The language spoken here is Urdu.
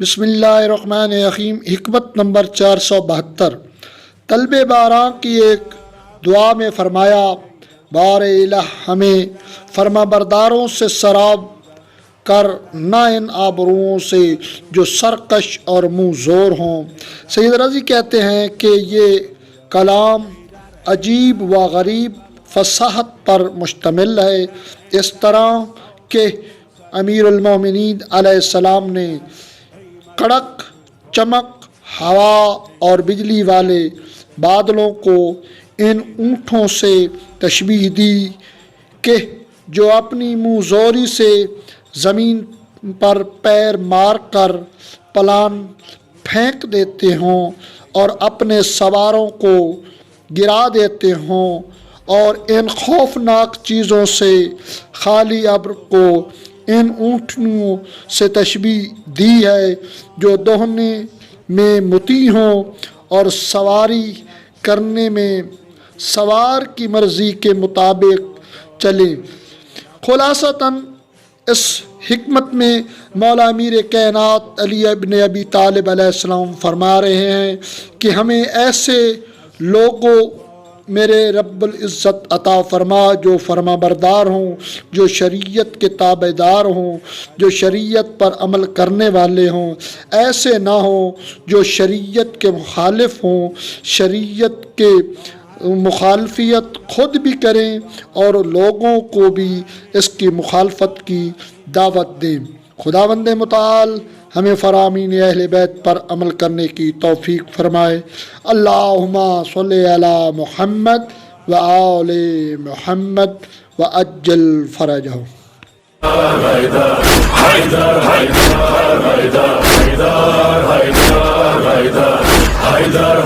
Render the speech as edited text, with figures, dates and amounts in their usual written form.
بسم اللہ الرحمن الرحیم۔ حکمت نمبر 472۔ طلب باران کی ایک دعا میں فرمایا، بار الہ ہمیں فرما برداروں سے سراب کر، نہ ان آبروؤں سے جو سرکش اور منہ زور ہوں۔ سید رضی کہتے ہیں کہ یہ کلام عجیب و غریب فصاحت پر مشتمل ہے، اس طرح کہ امیر المومنین علیہ السلام نے کڑک چمک ہوا اور بجلی والے بادلوں کو ان اونٹوں سے تشبیہ دی کہ جو اپنی منہ زوری سے زمین پر پیر مار کر پلان پھینک دیتے ہوں اور اپنے سواروں کو گرا دیتے ہوں، اور ان خوفناک چیزوں سے خالی ابر کو ان اونٹنیوں سے تشبیہ دی ہے جو دوڑنے میں مطیع ہوں اور سواری کرنے میں سوار کی مرضی کے مطابق چلیں۔ خلاصتاً اس حکمت میں مولا امیر کائنات علی ابن ابی طالب علیہ السلام فرما رہے ہیں کہ ہمیں ایسے لوگوں میرے رب العزت عطا فرما جو فرما بردار ہوں، جو شریعت کے تابع دار ہوں، جو شریعت پر عمل کرنے والے ہوں، ایسے نہ ہوں جو شریعت کے مخالف ہوں، شریعت کے مخالفت خود بھی کریں اور لوگوں کو بھی اس کی مخالفت کی دعوت دیں۔ خداوند متعال ہمیں فرامین اہل بیت پر عمل کرنے کی توفیق فرمائے۔ اللہم صلی علی محمد و آل محمد و عجل فرجہم۔ حیدر